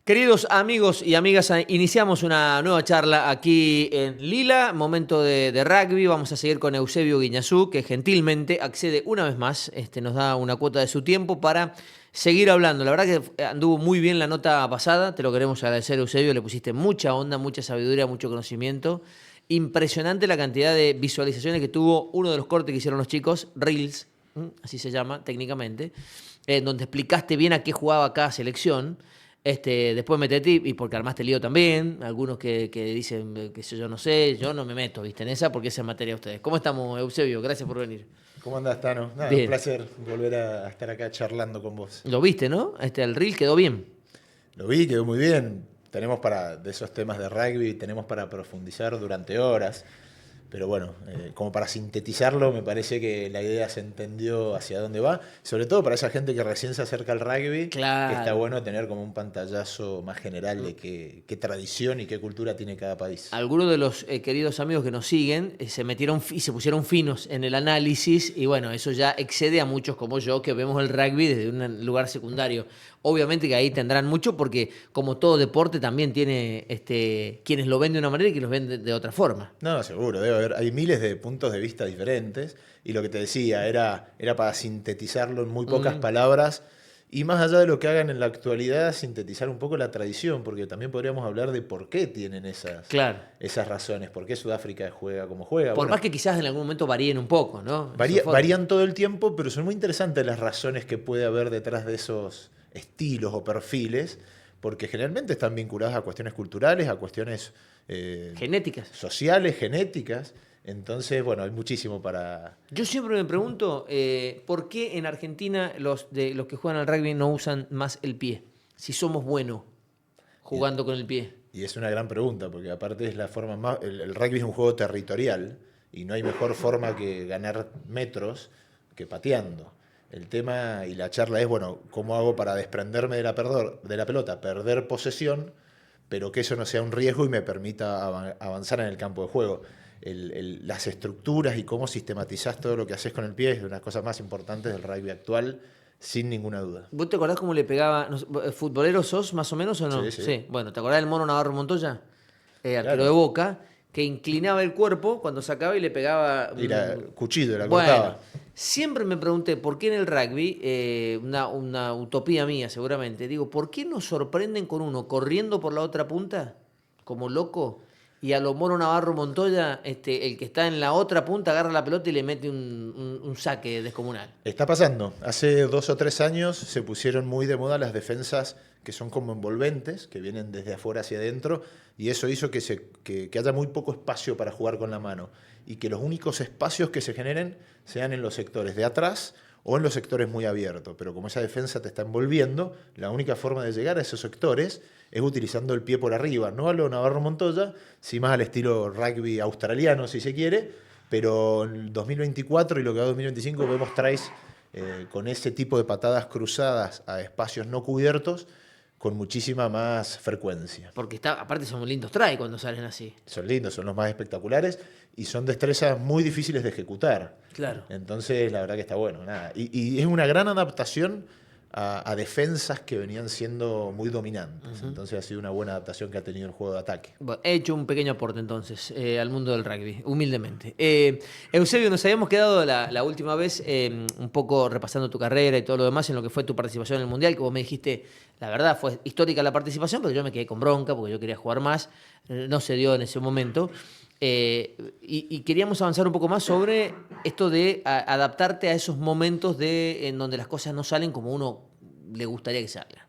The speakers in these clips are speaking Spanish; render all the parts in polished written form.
Queridos amigos y amigas, iniciamos una nueva charla aquí en Lila, momento de rugby. Vamos a seguir con Eusebio Guiñazú, que gentilmente accede una vez más, nos da una cuota de su tiempo para seguir hablando. La verdad que anduvo muy bien la nota pasada, te lo queremos agradecer, Eusebio, le pusiste mucha onda, mucha sabiduría, mucho conocimiento. Impresionante la cantidad de visualizaciones que tuvo uno de los cortes que hicieron los chicos, Reels, así se llama técnicamente, donde explicaste bien a qué jugaba cada selección. Después metete, y porque armaste lío también, algunos que dicen que yo no sé, yo no me meto, ¿viste? En esa, porque esa es materia de ustedes. ¿Cómo estamos, Eusebio? Gracias por venir. ¿Cómo andás, Tano? Nada, un Bien. placer volver a estar acá charlando con vos. Lo viste, ¿no? El reel quedó bien. Lo vi, quedó muy bien. De esos temas de rugby, tenemos para profundizar durante horas. Pero bueno, como para sintetizarlo, me parece que la idea se entendió hacia dónde va. Sobre todo para esa gente que recién se acerca al rugby, está Claro. bueno tener como un pantallazo más general de qué tradición y qué cultura tiene cada país. Algunos de los queridos amigos que nos siguen se metieron y se pusieron finos en el análisis, y bueno, eso ya excede a muchos como yo que vemos el rugby desde un lugar secundario. Obviamente que ahí tendrán mucho porque como todo deporte también tiene quienes lo ven de una manera y quienes lo ven de otra forma. No, seguro, debe haber. Hay miles de puntos de vista diferentes. Y lo que te decía, era para sintetizarlo en muy pocas Mm, palabras. Y más allá de lo que hagan en la actualidad, sintetizar un poco la tradición, porque también podríamos hablar de por qué tienen claro. esas razones, por qué Sudáfrica juega como juega. Por Bueno, más que quizás en algún momento varíen un poco, ¿no? En su forma. varían todo el tiempo, pero son muy interesantes las razones que puede haber detrás de esos estilos o perfiles, porque generalmente están vinculadas a cuestiones culturales, a cuestiones Genéticas. sociales, genéticas. Entonces, bueno, hay muchísimo para... Yo siempre me pregunto por qué en Argentina los que juegan al rugby no usan más el pie. Si somos buenos Y, jugando con el pie. y es una gran pregunta, porque aparte es la forma más... El rugby es un juego territorial y no hay mejor forma que ganar metros que pateando. El tema y la charla es, bueno, ¿cómo hago para desprenderme de la pelota, perder posesión, pero que eso no sea un riesgo y me permita avanzar en el campo de juego? Las estructuras y cómo sistematizás todo lo que haces con el pie es de una de las cosas más importantes del rugby actual, sin ninguna duda. ¿Vos te acordás cómo le pegaba? No sé, ¿futbolero sos más o menos o no? Sí, sí, Sí. Bueno, ¿te acordás del Mono Navarro Montoya? Arquero de claro. Boca, que inclinaba el cuerpo cuando sacaba y le pegaba. Y la cuchillo, la Bueno, cortaba. siempre me pregunté por qué en el rugby, una utopía mía seguramente, digo, ¿por qué nos sorprenden con uno corriendo por la otra punta, como loco, y a lo Mono Navarro Montoya, el que está en la otra punta agarra la pelota y le mete un saque descomunal? Está pasando. Hace 2 o 3 años se pusieron muy de moda las defensas que son como envolventes, que vienen desde afuera hacia adentro, y eso hizo que haya muy poco espacio para jugar con la mano y que los únicos espacios que se generen sean en los sectores de atrás o en los sectores muy abiertos. Pero como esa defensa te está envolviendo, la única forma de llegar a esos sectores es utilizando el pie por arriba, no a lo Navarro Montoya, sí más al estilo rugby australiano si se quiere, pero en el 2024 y lo que va a 2025 vemos tries con ese tipo de patadas cruzadas a espacios no cubiertos con muchísima más frecuencia. Porque aparte son lindos try cuando salen así. Son lindos, son los más espectaculares y son destrezas muy difíciles de ejecutar. Claro. Entonces, la verdad que está bueno. Nada. Y es una gran adaptación a defensas que venían siendo muy dominantes. Entonces, ha sido una buena adaptación que ha tenido el juego de ataque. Bueno, he hecho un pequeño aporte entonces al mundo del rugby, humildemente. Eusebio, nos habíamos quedado la última vez un poco repasando tu carrera y todo lo demás en lo que fue tu participación en el Mundial, que vos me dijiste, la verdad fue histórica la participación, pero yo me quedé con bronca porque yo quería jugar más, no se dio en ese momento. Y queríamos avanzar un poco más sobre esto de adaptarte a esos momentos en donde las cosas no salen como uno le gustaría que salgan.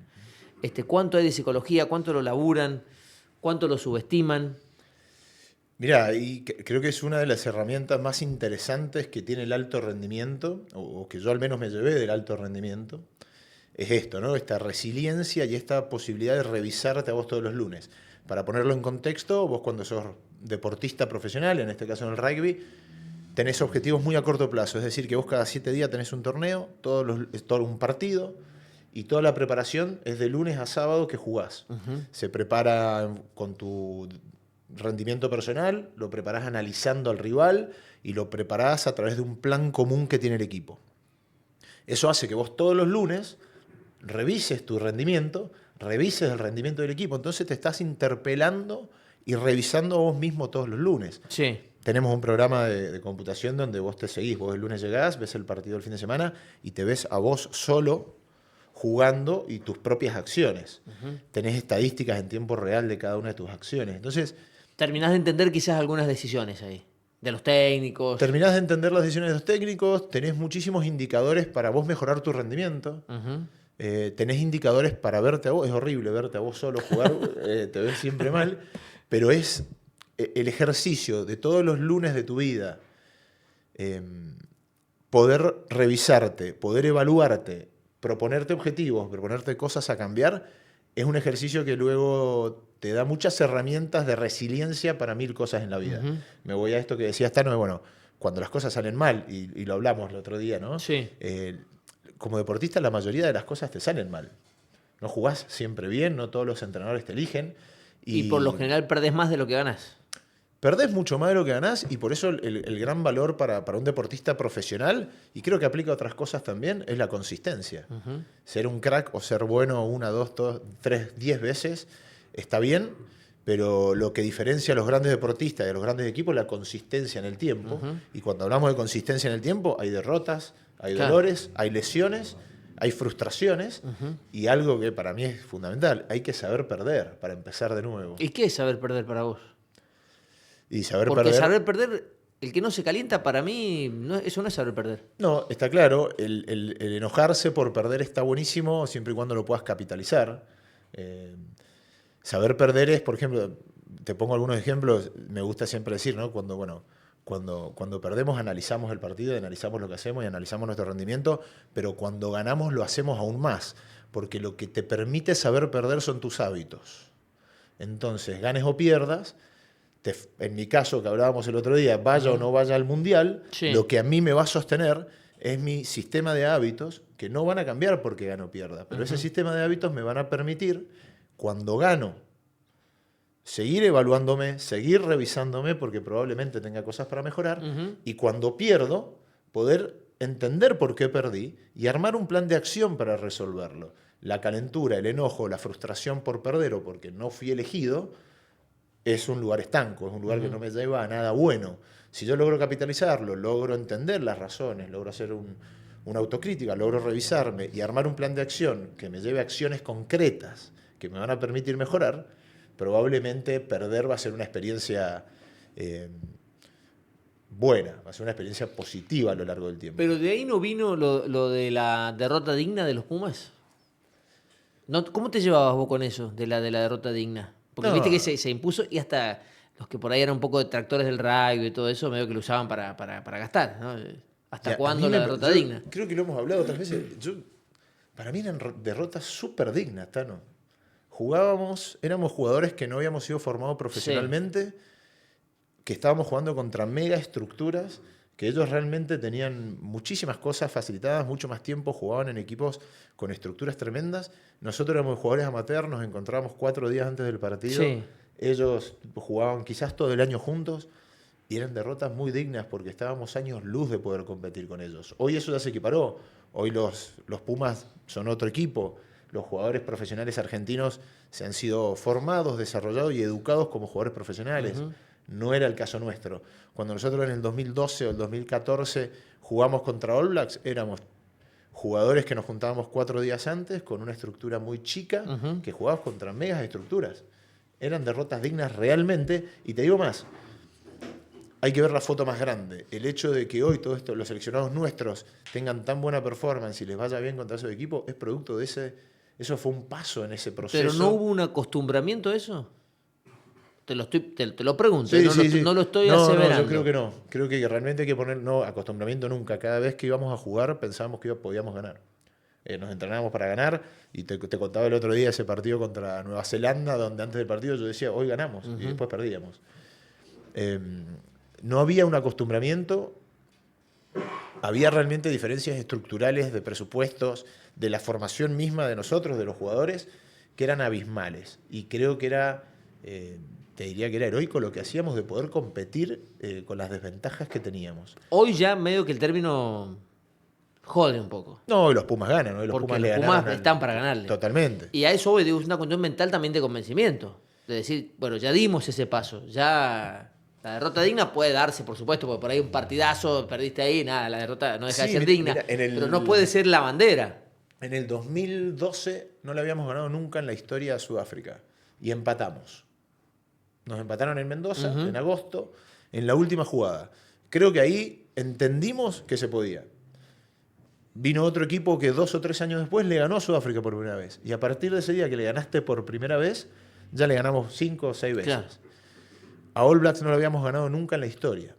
¿Cuánto hay de psicología? ¿Cuánto lo laburan? ¿Cuánto lo subestiman? Mirá, creo que es una de las herramientas más interesantes que tiene el alto rendimiento, o que yo al menos me llevé del alto rendimiento, es esto, ¿no? Esta resiliencia y esta posibilidad de revisarte a vos todos los lunes. Para ponerlo en contexto, vos cuando sos deportista profesional, en este caso en el rugby, tenés objetivos muy a corto plazo, es decir, que vos cada 7 días tenés un torneo, es todo un partido, y toda la preparación es de lunes a sábado que jugás. Se prepara con tu rendimiento personal, lo preparás analizando al rival y lo preparás a través de un plan común que tiene el equipo. Eso hace que vos todos los lunes revises tu rendimiento revises el rendimiento del equipo. Entonces te estás interpelando y revisando a vos mismo todos los lunes. Sí. Tenemos un programa de computación donde vos te seguís. Vos el lunes llegás, ves el partido del fin de semana y te ves a vos solo jugando y tus propias acciones. Tenés estadísticas en tiempo real de cada una de tus acciones. Entonces, Terminás de entender quizás algunas decisiones ahí, de los técnicos. terminás de entender las decisiones de los técnicos, tenés muchísimos indicadores para vos mejorar tu rendimiento. Tenés indicadores para verte a vos. Es horrible verte a vos solo jugar, te ves siempre mal, pero es el ejercicio de todos los lunes de tu vida, poder revisarte, poder evaluarte, proponerte objetivos, proponerte cosas a cambiar, es un ejercicio que luego te da muchas herramientas de resiliencia para 1000 cosas en la vida. Me voy a esto que decías, Tano, bueno, cuando las cosas salen mal, y lo hablamos el otro día, ¿no? Sí. Como deportista la mayoría de las cosas te salen mal. No jugás siempre bien, no todos los entrenadores te eligen. Y por lo general perdés más de lo que ganás. Perdés mucho más de lo que ganás y por eso el gran valor para un deportista profesional, y creo que aplica a otras cosas también, es la consistencia. Ser un crack o ser bueno 1, 2, 3, 10 veces está bien, pero lo que diferencia a los grandes deportistas y a los grandes equipos es la consistencia en el tiempo. Y cuando hablamos de consistencia en el tiempo, hay derrotas, hay dolores, hay lesiones, hay frustraciones y algo que para mí es fundamental, hay que saber perder para empezar de nuevo. ¿Y qué es saber perder para vos? Y saber Porque perder... saber perder, el que no se calienta, para mí, eso no es saber perder. No, está claro, el enojarse por perder está buenísimo siempre y cuando lo puedas capitalizar. Saber perder es, por ejemplo, te pongo algunos ejemplos, me gusta siempre decir, ¿no? Cuando perdemos analizamos el partido, analizamos lo que hacemos y analizamos nuestro rendimiento, pero cuando ganamos lo hacemos aún más, porque lo que te permite saber perder son tus hábitos. Entonces, ganes o pierdas, en mi caso, que hablábamos el otro día, vaya o no vaya al Mundial, Sí. lo que a mí me va a sostener es mi sistema de hábitos, que no van a cambiar porque gano o pierda, pero ese sistema de hábitos me van a permitir, cuando gano, seguir evaluándome, seguir revisándome, porque probablemente tenga cosas para mejorar, y cuando pierdo, poder entender por qué perdí y armar un plan de acción para resolverlo. La calentura, el enojo, la frustración por perder o porque no fui elegido, es un lugar estanco, es un lugar que no me lleva a nada bueno. Si yo logro capitalizarlo, logro entender las razones, logro hacer una autocrítica, logro revisarme y armar un plan de acción que me lleve a acciones concretas que me van a permitir mejorar, probablemente perder va a ser una experiencia buena, va a ser una experiencia positiva a lo largo del tiempo. Pero de ahí no vino lo de la derrota digna de los Pumas. No, ¿cómo te llevabas vos con eso, de la derrota digna? Porque No. viste que se impuso y hasta los que por ahí eran un poco detractores del rugby y todo eso, medio que lo usaban para gastar, ¿no? ¿Hasta Ya, cuándo a mí la me- derrota yo digna? Creo que lo hemos hablado otras veces. Para mí eran derrotas súper dignas, Tano. Éramos jugadores que no habíamos sido formados profesionalmente, que estábamos jugando contra mega estructuras, que ellos realmente tenían muchísimas cosas facilitadas, mucho más tiempo, jugaban en equipos con estructuras tremendas. Nosotros éramos jugadores amateurs, nos encontrábamos 4 días antes del partido. Sí. Ellos jugaban quizás todo el año juntos y eran derrotas muy dignas porque estábamos años luz de poder competir con ellos. Hoy eso ya se equiparó. Hoy los Pumas son otro equipo. Los jugadores profesionales argentinos se han sido formados, desarrollados y educados como jugadores profesionales. No era el caso nuestro. Cuando nosotros en el 2012 o el 2014 jugamos contra All Blacks, éramos jugadores que nos juntábamos 4 días antes con una estructura muy chica, que jugábamos contra megas estructuras. Eran derrotas dignas realmente. Y te digo más, hay que ver la foto más grande. El hecho de que hoy todos los seleccionados nuestros tengan tan buena performance y les vaya bien contra esos equipos es producto de eso fue un paso en ese proceso. ¿Pero no hubo un acostumbramiento a eso? Te lo pregunto, Sí, no, sí, lo, sí. no lo estoy No, aseverando. yo creo que no. Creo que realmente hay que poner, no, acostumbramiento nunca. Cada vez que íbamos a jugar pensábamos que podíamos ganar. Nos entrenábamos para ganar y te contaba el otro día ese partido contra Nueva Zelanda, donde antes del partido yo decía, hoy ganamos, y después perdíamos. No había un acostumbramiento, había realmente diferencias estructurales de presupuestos, de la formación misma de nosotros, de los jugadores, que eran abismales. Y creo que era, te diría que era heroico lo que hacíamos de poder competir con las desventajas que teníamos. Hoy ya medio que el término jode un poco. No, y los Pumas ganan, ¿no? Y los Porque Pumas los le Pumas ganaron están para ganarle. Totalmente. Y a eso voy, digo, es una cuestión mental también de convencimiento. De decir, bueno, ya dimos ese paso. Ya la derrota digna puede darse, por supuesto, porque por ahí un partidazo, perdiste ahí, nada, la derrota no deja de Sí, ser digna. mira, Pero no puede ser la bandera. En el 2012 no le habíamos ganado nunca en la historia a Sudáfrica. Y empatamos. Nos empataron en Mendoza, en agosto, en la última jugada. Creo que ahí entendimos que se podía. Vino otro equipo que 2 o 3 años después le ganó a Sudáfrica por primera vez. Y a partir de ese día que le ganaste por primera vez, ya le ganamos 5 o 6 veces. Claro. A All Blacks no lo habíamos ganado nunca en la historia.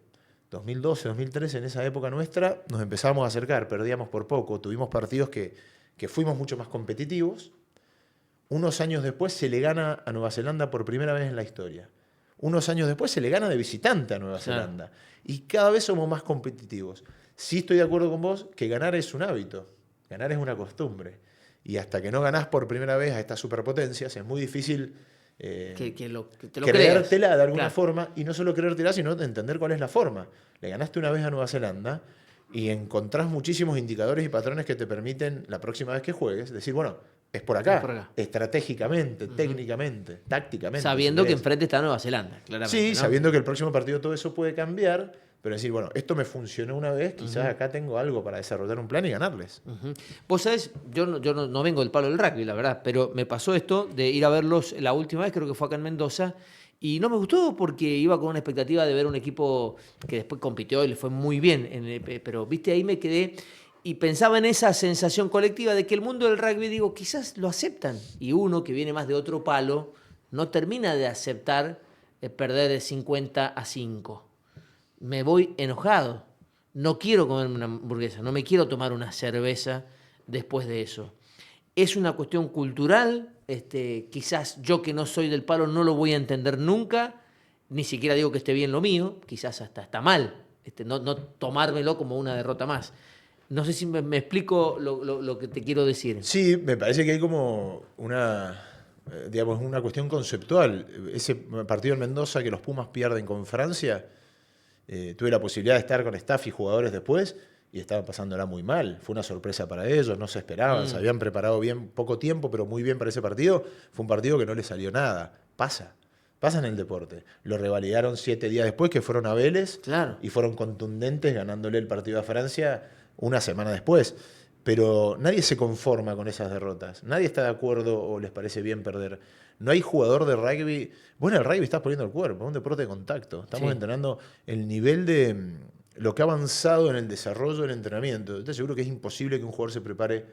2012, 2013, en esa época nuestra, nos empezamos a acercar, perdíamos por poco, tuvimos partidos que fuimos mucho más competitivos. Unos años después se le gana a Nueva Zelanda por primera vez en la historia. Unos años después se le gana de visitante a Nueva Zelanda. Y cada vez somos más competitivos. Sí estoy de acuerdo con vos que ganar es un hábito, ganar es una costumbre. Y hasta que no ganás por primera vez a estas superpotencias, es muy difícil Que te lo creértela creas. de alguna Claro. forma, y no solo creértela, sino entender cuál es la forma. Le ganaste una vez a Nueva Zelanda y encontrás muchísimos indicadores y patrones que te permiten, la próxima vez que juegues, decir, bueno, es por acá, Es por acá. estratégicamente, técnicamente, tácticamente. Sabiendo si que querés. enfrente está Nueva Zelanda, claramente. Sí, ¿no? sabiendo que el próximo partido todo eso puede cambiar, pero decir, bueno, esto me funcionó una vez, quizás acá tengo algo para desarrollar un plan y ganarles. Ujú. Vos sabés, yo no vengo del palo del rugby, la verdad, pero me pasó esto de ir a verlos la última vez, creo que fue acá en Mendoza, y no me gustó porque iba con una expectativa de ver un equipo que después compitió y le fue muy bien, pero viste, ahí me quedé y pensaba en esa sensación colectiva de que el mundo del rugby, digo, quizás lo aceptan, y uno que viene más de otro palo no termina de aceptar perder de 50-5. Me voy enojado. No quiero comerme una hamburguesa, no me quiero tomar una cerveza después de eso. Es una cuestión cultural, quizás yo que no soy del palo no lo voy a entender nunca, ni siquiera digo que esté bien lo mío, quizás hasta está mal, no tomármelo como una derrota más. No sé si me explico lo que te quiero decir. Sí, me parece que hay como digamos, una cuestión conceptual. Ese partido en Mendoza que los Pumas pierden con Francia, tuve la posibilidad de estar con staff y jugadores después y estaban pasándola muy mal. Fue una sorpresa para ellos, no se esperaban, se habían preparado bien, poco tiempo, pero muy bien para ese partido. Fue un partido que no les salió nada. Pasa en el deporte. Lo revalidaron 7 días después, que fueron a Vélez, Claro. y fueron contundentes ganándole el partido a Francia una semana después. Pero nadie se conforma con esas derrotas. Nadie está de acuerdo o les parece bien perder. No hay jugador de rugby. Bueno, el rugby estás poniendo el cuerpo, es un deporte de contacto. Estamos Sí. entrenando el nivel de lo que ha avanzado en el desarrollo del entrenamiento. Estoy seguro que es imposible que un jugador se prepare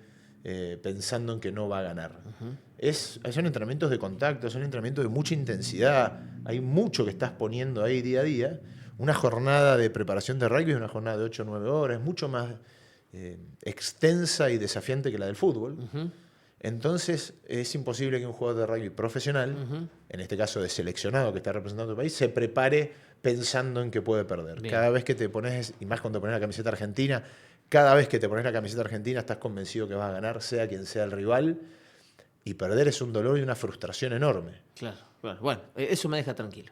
pensando en que no va a ganar. Son entrenamientos de contacto, son entrenamientos de mucha intensidad. Hay mucho que estás poniendo ahí día a día. Una jornada de preparación de rugby es una jornada de 8 o 9 horas, es mucho más extensa y desafiante que la del fútbol. Entonces es imposible que un jugador de rugby profesional, en este caso de seleccionado que está representando el país, se prepare pensando en que puede perder. Bien. Cada vez que te pones, y más cuando te pones la camiseta argentina, cada vez que te pones la camiseta argentina estás convencido que vas a ganar, sea quien sea el rival, y perder es un dolor y una frustración enorme. Claro, claro. Bueno, eso me deja tranquilo.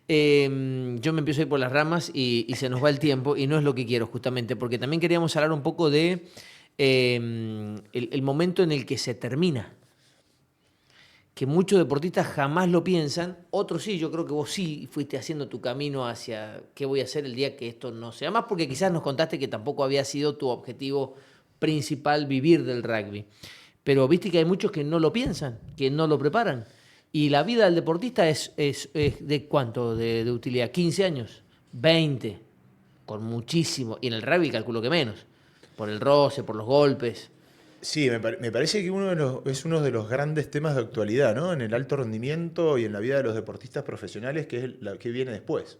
Yo me empiezo a ir por las ramas y se nos va el tiempo y no es lo que quiero justamente, porque también queríamos hablar un poco de el momento en el que se termina. Que muchos deportistas jamás lo piensan, otros sí, yo creo que vos sí fuiste haciendo tu camino hacia qué voy a hacer el día que esto no sea más, porque quizás nos contaste que tampoco había sido tu objetivo principal vivir del rugby. Pero viste que hay muchos que no lo piensan, que no lo preparan. Y la vida del deportista es ¿de cuánto de utilidad? ¿15 años? ¿20? Con muchísimo. Y en el rugby calculo que menos. Por el roce, por los golpes. Sí, me parece que es uno de los grandes temas de actualidad, ¿no? En el alto rendimiento y en la vida de los deportistas profesionales, que es la que viene después.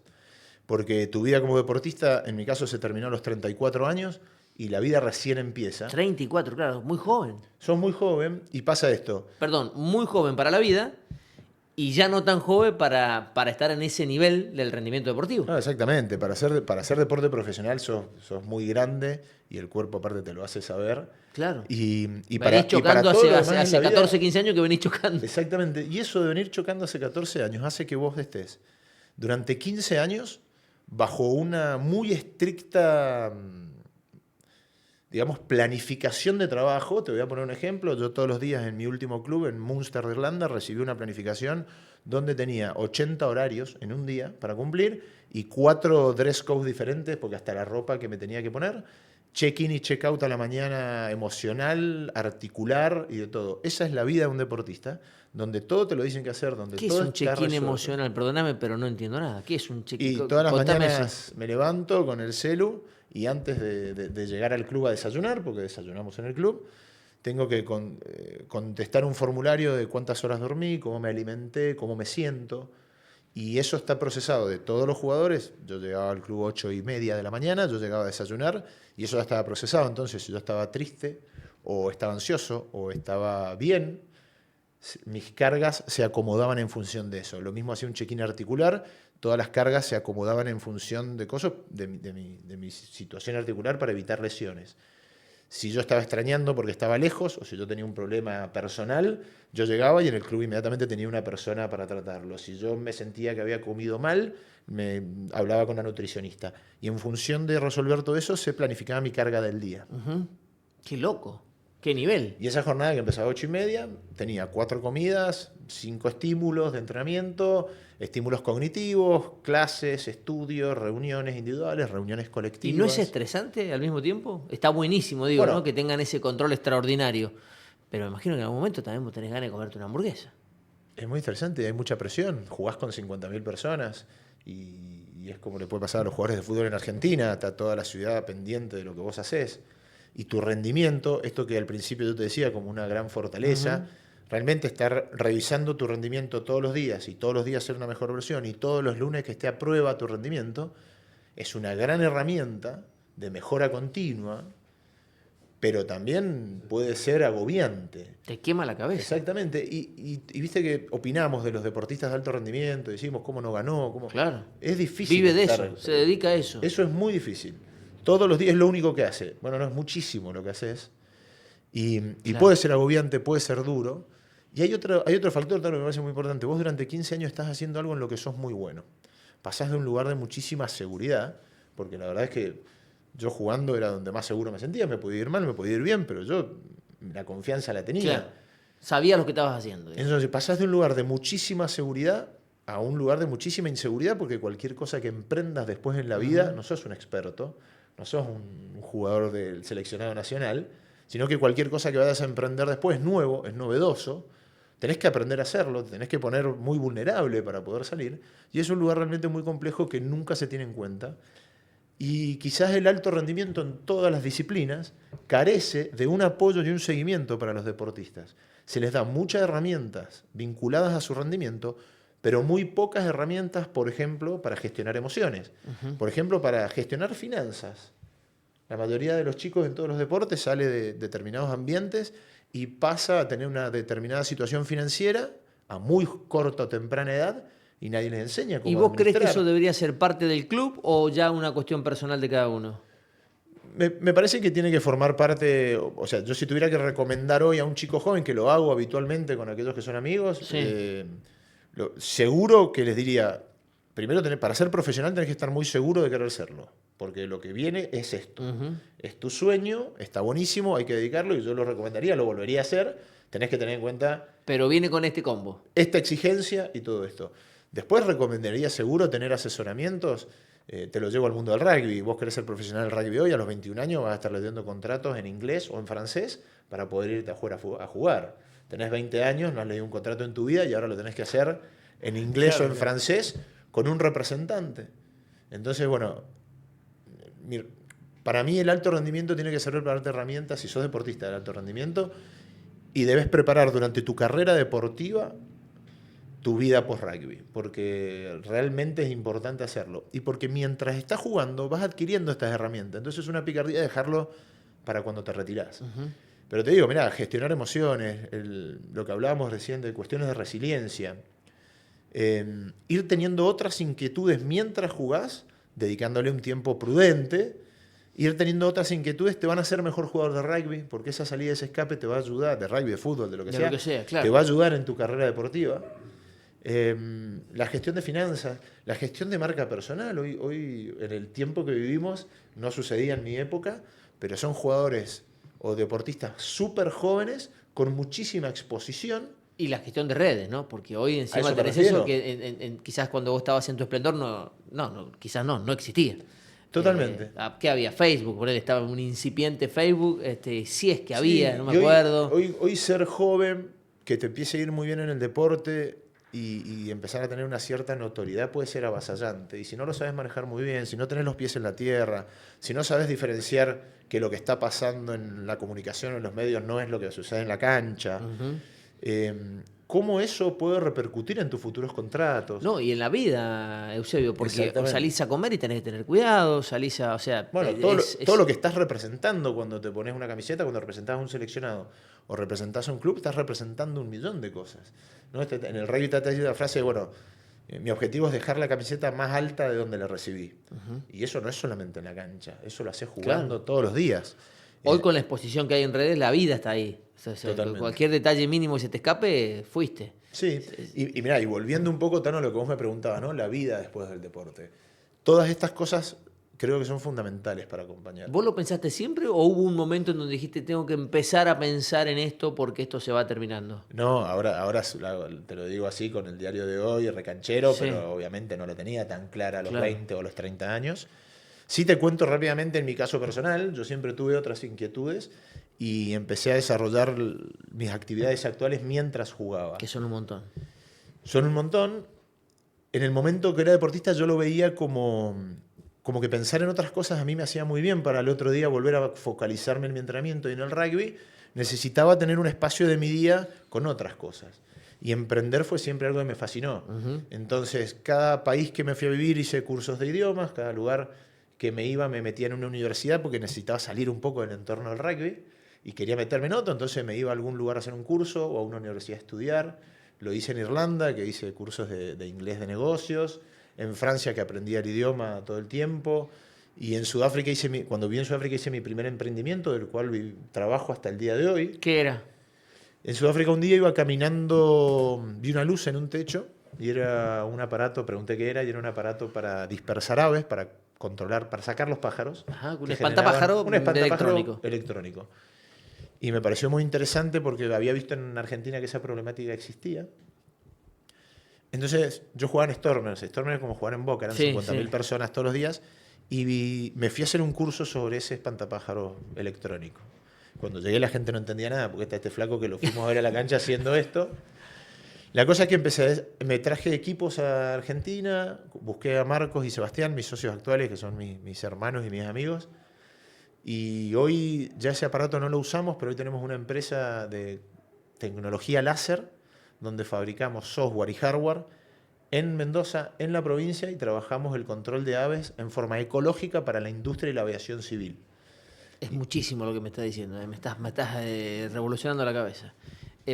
Porque tu vida como deportista, en mi caso, se terminó a los 34 años y la vida recién empieza. 34, claro, muy joven. Sos muy joven y pasa esto. Perdón, muy joven para la vida y ya no tan joven para estar en ese nivel del rendimiento deportivo. No, exactamente, para hacer deporte profesional sos muy grande y el cuerpo aparte te lo hace saber. Claro. Y Venís chocando todo lo demás hace en la vida- 14, 15 años que venís chocando. Exactamente, y eso de venir chocando hace 14 años hace que vos estés durante 15 años bajo una muy estricta digamos, planificación de trabajo. Te voy a poner un ejemplo. Yo todos los días en mi último club, en Munster de Irlanda, recibí una planificación donde tenía 80 horarios en un día para cumplir y 4 dress codes diferentes, porque hasta la ropa que me tenía que poner, check-in y check-out a la mañana, emocional, articular y de todo. Esa es la vida de un deportista, donde todo te lo dicen que hacer, donde ¿Qué es todo un está check-in resuelto. emocional? Perdóname, pero no entiendo nada. ¿Qué es un check-in? Y todas las Contame eso. mañanas me levanto con el celu y antes de llegar al club a desayunar, porque desayunamos en el club, tengo que contestar un formulario de cuántas horas dormí, cómo me alimenté, cómo me siento. Y eso está procesado de todos los jugadores. Yo llegaba al club 8:30 de la mañana, yo llegaba a desayunar y eso ya estaba procesado. Entonces, si yo estaba triste o estaba ansioso o estaba bien, mis cargas se acomodaban en función de eso. Lo mismo hacía un check-in articular, todas las cargas se acomodaban en función de cosas, de mi situación articular para evitar lesiones. Si yo estaba extrañando porque estaba lejos o si yo tenía un problema personal, yo llegaba y en el club inmediatamente tenía una persona para tratarlo. Si yo me sentía que había comido mal, me hablaba con la nutricionista. Y en función de resolver todo eso, se planificaba mi carga del día. Ujú. Qué loco. Qué nivel. Y esa jornada que empezaba a 8:30, tenía 4 comidas, 5 estímulos de entrenamiento, estímulos cognitivos, clases, estudios, reuniones individuales, reuniones colectivas. ¿Y no es estresante al mismo tiempo? Está buenísimo, digo, Bueno, ¿no? Que tengan ese control extraordinario. Pero me imagino que en algún momento también vos tenés ganas de comerte una hamburguesa. es muy interesante, hay mucha presión. Jugás con 50.000 personas y es como le puede pasar a los jugadores de fútbol en Argentina, está toda la ciudad pendiente de lo que vos haces. Y tu rendimiento, esto que al principio yo te decía como una gran fortaleza, realmente estar revisando tu rendimiento todos los días y todos los días ser una mejor versión y todos los lunes que esté a prueba tu rendimiento, es una gran herramienta de mejora continua, pero también puede ser agobiante. Te quema la cabeza. Exactamente, y viste que opinamos de los deportistas de alto rendimiento, decimos cómo no ganó, cómo... Claro. Es difícil. Vive de estar- eso, se dedica a eso. Eso es muy difícil. Todos los días es lo único que hace. Bueno, no es muchísimo lo que haces. Y Claro. puede ser agobiante, puede ser duro. Y hay otro factor también que me parece muy importante. Vos durante 15 años estás haciendo algo en lo que sos muy bueno. Pasás de un lugar de muchísima seguridad, porque la verdad es que yo jugando era donde más seguro me sentía. Me podía ir mal, me podía ir bien, pero yo la confianza la tenía. Claro. Sabías lo que estabas haciendo. Digamos. Entonces pasás de un lugar de muchísima seguridad a un lugar de muchísima inseguridad, porque cualquier cosa que emprendas después en la vida, no sos un experto, no sos un jugador del seleccionado nacional, sino que cualquier cosa que vayas a emprender después es nuevo, es novedoso, tenés que aprender a hacerlo, te tenés que poner muy vulnerable para poder salir, y es un lugar realmente muy complejo que nunca se tiene en cuenta. Y quizás el alto rendimiento en todas las disciplinas carece de un apoyo y un seguimiento para los deportistas. Se les da muchas herramientas vinculadas a su rendimiento, pero muy pocas herramientas, por ejemplo, para gestionar emociones. Por ejemplo, para gestionar finanzas. La mayoría de los chicos en todos los deportes sale de determinados ambientes y pasa a tener una determinada situación financiera a muy corta o temprana edad y nadie les enseña cómo ¿Y vos crees que administrar. eso debería ser parte del club o ya una cuestión personal de cada uno? Me parece que tiene que formar parte, o sea, yo si tuviera que recomendar hoy a un chico joven, que lo hago habitualmente con aquellos que son amigos, Sí. seguro que les diría, primero para ser profesional tenés que estar muy seguro de querer serlo, porque lo que viene es esto. Es tu sueño, está buenísimo, hay que dedicarlo y yo lo recomendaría, lo volvería a hacer, tenés que tener en cuenta Pero viene con este combo. esta exigencia y todo esto. Después recomendaría seguro tener asesoramientos. Te lo llevo al mundo del rugby. Vos querés ser profesional del rugby hoy, a los 21 años vas a estar leyendo contratos en inglés o en francés para poder irte afuera a jugar. Tenés 20 años, no has leído un contrato en tu vida y ahora lo tenés que hacer en inglés Claro, o en francés con un representante. Entonces, bueno, para mí el alto rendimiento tiene que servir para darte herramientas si sos deportista del alto rendimiento y debes preparar durante tu carrera deportiva tu vida post-rugby, porque realmente es importante hacerlo. Y porque mientras estás jugando vas adquiriendo estas herramientas. Entonces es una picardía dejarlo para cuando te retirás. Pero te digo, mirá, gestionar emociones, lo que hablábamos recién de cuestiones de resiliencia, ir teniendo otras inquietudes mientras jugás, dedicándole un tiempo prudente, ir teniendo otras inquietudes te van a hacer mejor jugador de rugby, porque esa salida, ese escape te va a ayudar, de rugby, de fútbol, de lo que sea, claro. te va a ayudar en tu carrera deportiva. La gestión de finanzas, la gestión de marca personal. Hoy, en el tiempo que vivimos, no sucedía en mi época, pero son jugadores o deportistas súper jóvenes con muchísima exposición. Y la gestión de redes, ¿no? Porque hoy A encima eso me tenés refiero. eso que quizás cuando vos estabas en tu esplendor quizás no existía. Totalmente. ¿Qué había? Facebook, por él estaba un incipiente Facebook, si es que había, Sí, no me y acuerdo. hoy ser joven, que te empiece a ir muy bien en el deporte y empezar a tener una cierta notoriedad puede ser avasallante. Y si no lo sabes manejar muy bien, si no tenés los pies en la tierra, si no sabes diferenciar que lo que está pasando en la comunicación o en los medios no es lo que sucede en la cancha, Ujú. ¿cómo eso puede repercutir en tus futuros contratos? No, y en la vida, Eusebio, porque Exactamente. salís a comer y tenés que tener cuidado, o sea, Bueno, todo lo que estás representando cuando te pones una camiseta, cuando representás a un seleccionado o representás a un club, estás representando un millón de cosas. ¿No? En el rugby te dice la frase, bueno, mi objetivo es dejar la camiseta más alta de donde la recibí. Y eso no es solamente en la cancha, eso lo haces jugando claro. todos los días. Hoy con la exposición que hay en redes, la vida está ahí. O sea, Totalmente. cualquier detalle mínimo que se te escape, fuiste. Sí, y mirá, y volviendo un poco, Tano, a lo que vos me preguntabas, ¿no? La vida después del deporte. Todas estas cosas creo que son fundamentales para acompañar. ¿Vos lo pensaste siempre o hubo un momento en donde dijiste tengo que empezar a pensar en esto porque esto se va terminando? No, ahora te lo digo así con el diario de hoy, recanchero, Sí. pero obviamente no lo tenía tan clara a los Claro. 20 o a los 30 años. Sí te cuento rápidamente en mi caso personal, yo siempre tuve otras inquietudes y empecé a desarrollar mis actividades actuales mientras jugaba. Que son un montón. Son un montón. En el momento que era deportista yo lo veía como que pensar en otras cosas a mí me hacía muy bien para el otro día volver a focalizarme en mi entrenamiento y en el rugby. Necesitaba tener un espacio de mi día con otras cosas. Y emprender fue siempre algo que me fascinó. Entonces, cada país que me fui a vivir hice cursos de idiomas, cada lugar que me iba me metía en una universidad porque necesitaba salir un poco del entorno del rugby y quería meterme en otro, entonces me iba a algún lugar a hacer un curso o a una universidad a estudiar. Lo hice en Irlanda, que hice cursos de inglés de negocios, en Francia, que aprendía el idioma todo el tiempo, y en Sudáfrica cuando viví en Sudáfrica hice mi primer emprendimiento, del cual trabajo hasta el día de hoy. ¿Qué era? En Sudáfrica un día iba caminando, vi una luz en un techo, y era un aparato, pregunté qué era, y era un aparato para dispersar aves, para controlar, para sacar los pájaros. Ajá, un que espantapájaro un espantapájaro electrónico. electrónico. Y me pareció muy interesante porque había visto en Argentina que esa problemática existía. Entonces yo jugaba en Stormers es como jugar en Boca, eran Sí, 50.000 sí. personas todos los días, y me fui a hacer un curso sobre ese espantapájaro electrónico. Cuando llegué la gente no entendía nada, porque está este flaco que lo fuimos a ver a la cancha haciendo esto. La cosa es que me traje equipos a Argentina, busqué a Marcos y Sebastián, mis socios actuales, que son mis hermanos y mis amigos, y hoy ya ese aparato no lo usamos, pero hoy tenemos una empresa de tecnología láser, donde fabricamos software y hardware en Mendoza, en la provincia, y trabajamos el control de aves en forma ecológica para la industria y la aviación civil. Es muchísimo lo que me estás diciendo, me estás revolucionando la cabeza.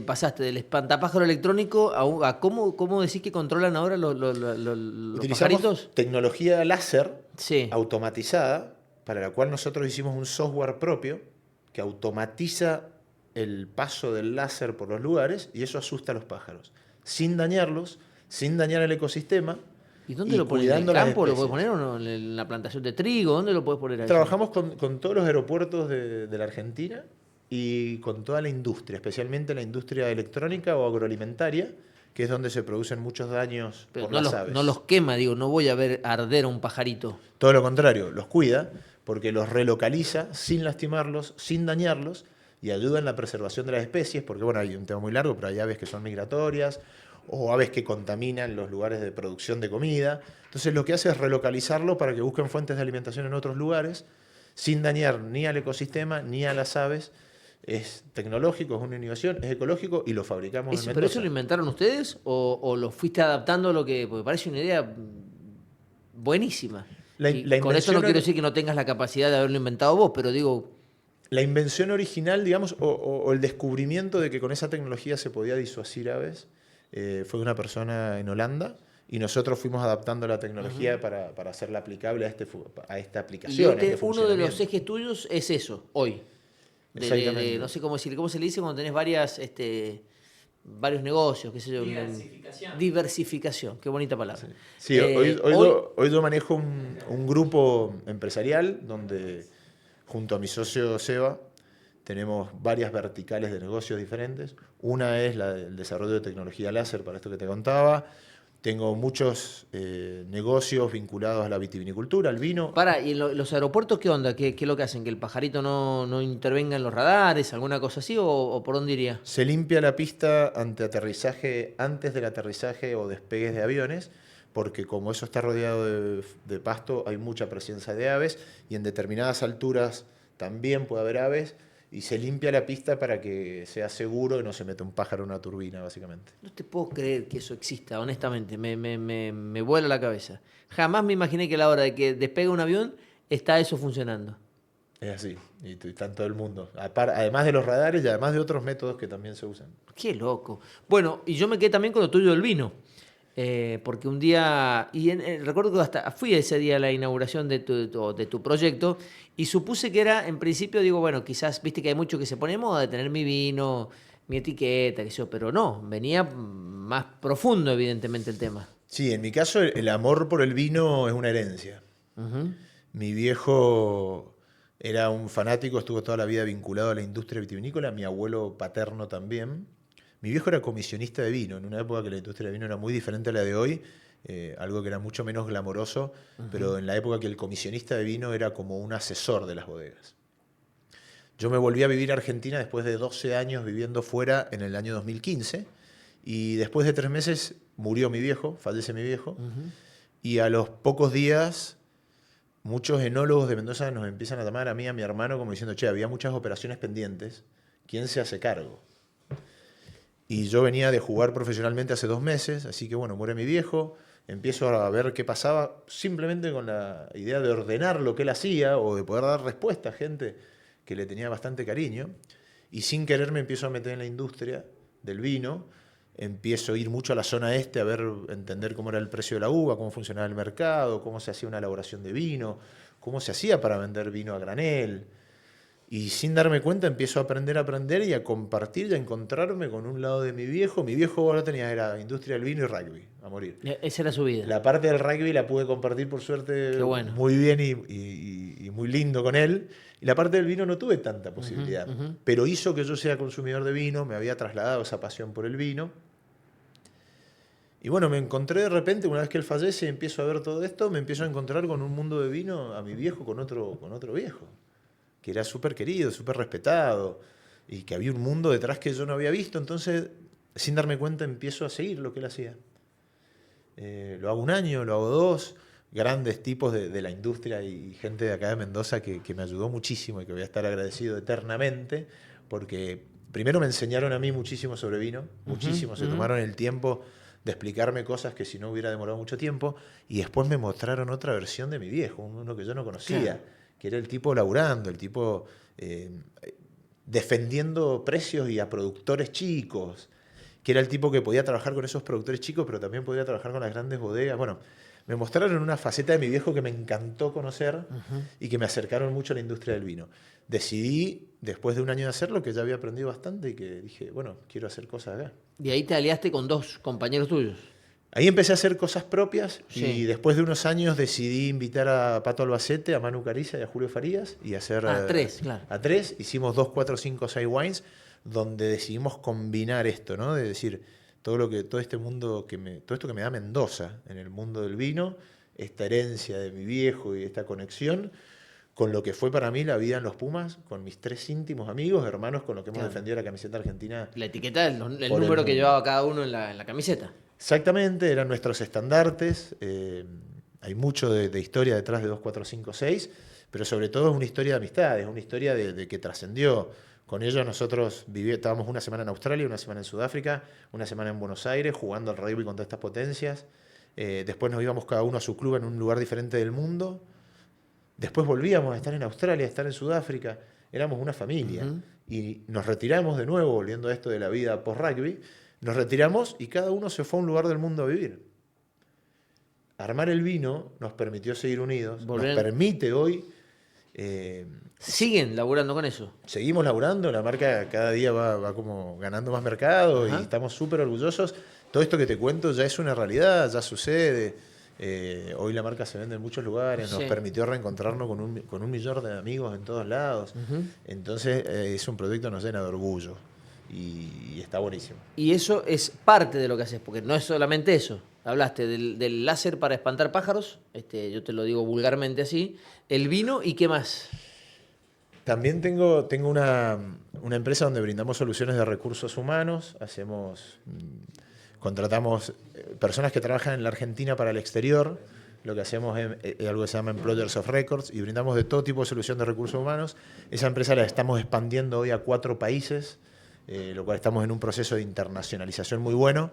Pasaste del espantapájaro electrónico a cómo decís que controlan ahora los Utilizamos pajaritos. tecnología láser Sí. automatizada, para la cual nosotros hicimos un software propio que automatiza el paso del láser por los lugares y eso asusta a los pájaros, sin dañarlos, sin dañar el ecosistema ¿Y dónde lo pones? ¿En el cuidando las campo? ¿Lo puedes especies. poner o no? ¿En la plantación de trigo? ¿Dónde lo puedes poner ahí? Trabajamos con todos los aeropuertos de la Argentina y con toda la industria, especialmente la industria electrónica o agroalimentaria, que es donde se producen muchos daños Pero por no las los, aves. no los quema, digo, no voy a ver arder a un pajarito. Todo lo contrario, los cuida porque los relocaliza sin lastimarlos, sin dañarlos y ayuda en la preservación de las especies, porque bueno, hay un tema muy largo, pero hay aves que son migratorias o aves que contaminan los lugares de producción de comida. Entonces lo que hace es relocalizarlo para que busquen fuentes de alimentación en otros lugares sin dañar ni al ecosistema ni a las aves. Es tecnológico, es una innovación, es ecológico y lo fabricamos en Mendoza. ¿Pero eso lo inventaron ustedes o lo fuiste adaptando a lo que...? Porque parece una idea buenísima. Y La con esto no invención quiero decir que no tengas la capacidad de haberlo inventado vos, pero digo, La invención original, digamos, o el descubrimiento de que con esa tecnología se podía disuadir aves, fue de una persona en Holanda y nosotros fuimos adaptando la tecnología para hacerla aplicable a esta y aplicación, a este uno de los funcionamiento. ejes tuyos es eso, hoy. Exactamente. No sé cómo decirle, ¿cómo se le dice cuando tenés varios negocios, qué sé yo? Diversificación, qué bonita palabra. Sí, hoy yo manejo un grupo empresarial donde junto a mi socio Seba, tenemos varias verticales de negocios diferentes. Una es el desarrollo de tecnología láser, para esto que te contaba. Tengo muchos negocios vinculados a la vitivinicultura, al vino. ¿Y en los aeropuertos qué onda? ¿Qué es lo que hacen? ¿Que el pajarito no intervenga en los radares? ¿Alguna cosa así? ¿O por dónde iría? Se limpia la pista antes del aterrizaje o despegues de aviones, porque como eso está rodeado de pasto, hay mucha presencia de aves y en determinadas alturas también puede haber aves. Y se limpia la pista para que sea seguro y no se meta un pájaro en una turbina, básicamente. No te puedo creer que eso exista, honestamente. Me vuela la cabeza. Jamás me imaginé que a la hora de que despega un avión está eso funcionando. Es así, y está en todo el mundo. Además de los radares y además de otros métodos que también se usan. Qué loco. Bueno, y yo me quedé también con lo tuyo del vino. Porque un día, recuerdo que hasta fui ese día a la inauguración de tu proyecto y supuse que era, en principio, digo, bueno, quizás, viste que hay mucho que se pone de moda de tener mi vino, mi etiqueta, qué sé yo, pero no, venía más profundo, evidentemente, el tema. Sí, en mi caso el amor por el vino es una herencia. Uh-huh. Mi viejo era un fanático, estuvo toda la vida vinculado a la industria vitivinícola, mi abuelo paterno también. Mi viejo era comisionista de vino, en una época que la industria del vino era muy diferente a la de hoy, algo que era mucho menos glamoroso, pero en la época que el comisionista de vino era como un asesor de las bodegas. Yo me volví a vivir a Argentina después de 12 años viviendo fuera en el año 2015, y después de 3 meses murió mi viejo, fallece mi viejo, y a los pocos días muchos enólogos de Mendoza nos empiezan a llamar a mí y a mi hermano como diciendo, che, había muchas operaciones pendientes, ¿quién se hace cargo? Y yo venía de jugar profesionalmente hace 2 meses, así que bueno, muere mi viejo, empiezo a ver qué pasaba, simplemente con la idea de ordenar lo que él hacía o de poder dar respuesta a gente que le tenía bastante cariño, y sin querer me empiezo a meter en la industria del vino, empiezo a ir mucho a la zona este a entender cómo era el precio de la uva, cómo funcionaba el mercado, cómo se hacía una elaboración de vino, cómo se hacía para vender vino a granel. Y sin darme cuenta empiezo a aprender y a compartir y a encontrarme con un lado de mi viejo. Mi viejo ahora era industria del vino y rugby, a morir. Esa era su vida. La parte del rugby la pude compartir por suerte muy bien y muy lindo con él. Y la parte del vino no tuve tanta posibilidad. Pero hizo que yo sea consumidor de vino, me había trasladado esa pasión por el vino. Y bueno, me encontré de repente, una vez que él fallece y empiezo a ver todo esto, me empiezo a encontrar con un mundo de vino, a mi viejo con otro viejo, que era súper querido, súper respetado, y que había un mundo detrás que yo no había visto. Entonces, sin darme cuenta, empiezo a seguir lo que él hacía. Lo hago 1 año, lo hago 2, grandes tipos de la industria y gente de acá de Mendoza que me ayudó muchísimo y que voy a estar agradecido eternamente, porque primero me enseñaron a mí muchísimo sobre vino, muchísimo, se tomaron el tiempo de explicarme cosas que si no hubiera demorado mucho tiempo, y después me mostraron otra versión de mi viejo, uno que yo no conocía. Claro. Que era el tipo laburando, el tipo defendiendo precios y a productores chicos, que era el tipo que podía trabajar con esos productores chicos, pero también podía trabajar con las grandes bodegas. Bueno, me mostraron una faceta de mi viejo que me encantó conocer y que me acercaron mucho a la industria del vino. Decidí, después de 1 año de hacerlo, que ya había aprendido bastante y que dije, bueno, quiero hacer cosas acá. Y ahí te aliaste con 2 compañeros tuyos. Ahí empecé a hacer cosas propias y Sí. después de unos años decidí invitar a Pato Albacete, a Manu Cariza y a Julio Farías y hacer... A 3, claro. A 3, hicimos 2, 4, 5, 6 wines donde decidimos combinar esto, ¿no? De decir, todo esto que me da Mendoza en el mundo del vino, esta herencia de mi viejo y esta conexión con lo que fue para mí la vida en los Pumas, con mis 3 íntimos amigos, hermanos con los que hemos defendido la camiseta argentina. La etiqueta, el número que llevaba cada uno en la camiseta. Exactamente, eran nuestros estandartes. Hay mucho de historia detrás de 2, 4, 5, 6, pero sobre todo es una historia de amistad, es una historia de que trascendió. Con ellos nosotros estábamos 1 semana en Australia, 1 semana en Sudáfrica, 1 semana en Buenos Aires, jugando al rugby con todas estas potencias. Después nos íbamos cada uno a su club en un lugar diferente del mundo. Después volvíamos a estar en Australia, a estar en Sudáfrica. Éramos una familia. Y nos retiramos de nuevo, volviendo a esto de la vida post-rugby. Nos retiramos y cada uno se fue a un lugar del mundo a vivir. Armar el vino nos permitió seguir unidos, nos permite hoy... ¿Siguen laburando con eso? Seguimos laburando, la marca cada día va como ganando más mercado. Ajá. Y estamos súper orgullosos. Todo esto que te cuento ya es una realidad, ya sucede. Hoy la marca se vende en muchos lugares, nos Sí. permitió reencontrarnos con un millón de amigos en todos lados. Entonces es un producto que nos llena de orgullo y está buenísimo. Y eso es parte de lo que haces, porque no es solamente eso. Hablaste del láser para espantar pájaros, yo te lo digo vulgarmente así, el vino y qué más. También tengo una empresa donde brindamos soluciones de recursos humanos, contratamos personas que trabajan en la Argentina para el exterior, lo que hacemos es algo que se llama Employers of Records y brindamos de todo tipo de solución de recursos humanos. Esa empresa la estamos expandiendo hoy a 4 países, lo cual estamos en un proceso de internacionalización muy bueno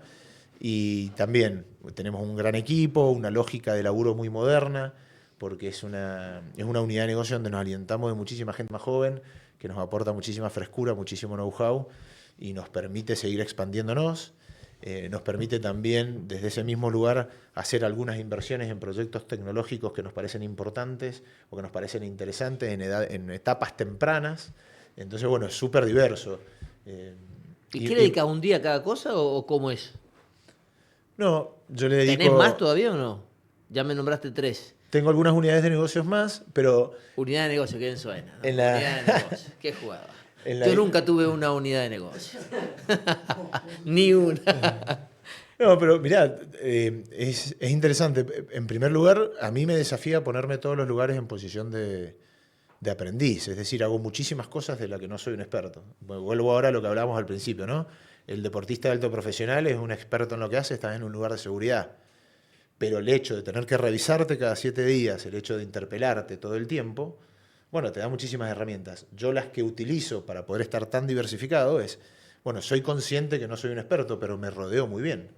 y también tenemos un gran equipo, una lógica de laburo muy moderna, porque es una unidad de negocio donde nos alimentamos de muchísima gente más joven, que nos aporta muchísima frescura, muchísimo know-how y nos permite seguir expandiéndonos. Nos permite también, desde ese mismo lugar, hacer algunas inversiones en proyectos tecnológicos que nos parecen importantes o que nos parecen interesantes en etapas tempranas. Entonces, bueno, es súper diverso. ¿Y qué le dedicas un día a cada cosa o cómo es? No, yo le dedico... ¿Tenés más todavía o no? Ya me nombraste 3. Tengo algunas unidades de negocios más, pero... Unidad de negocio, ¿qué bien suena? ¿No? En la- Unidad de negocio, qué jugaba. En la- Yo nunca tuve una unidad de negocio. Ni una. No, pero mirá, es interesante. En primer lugar, a mí me desafía ponerme todos los lugares en posición de aprendiz. Es decir, hago muchísimas cosas de las que no soy un experto. Bueno, vuelvo ahora a lo que hablábamos al principio, ¿no? El deportista de alto profesional es un experto en lo que hace, está en un lugar de seguridad. Pero el hecho de tener que revisarte cada 7 días, el hecho de interpelarte todo el tiempo, bueno, te da muchísimas herramientas. Yo las que utilizo para poder estar tan diversificado es, bueno, soy consciente que no soy un experto, pero me rodeo muy bien.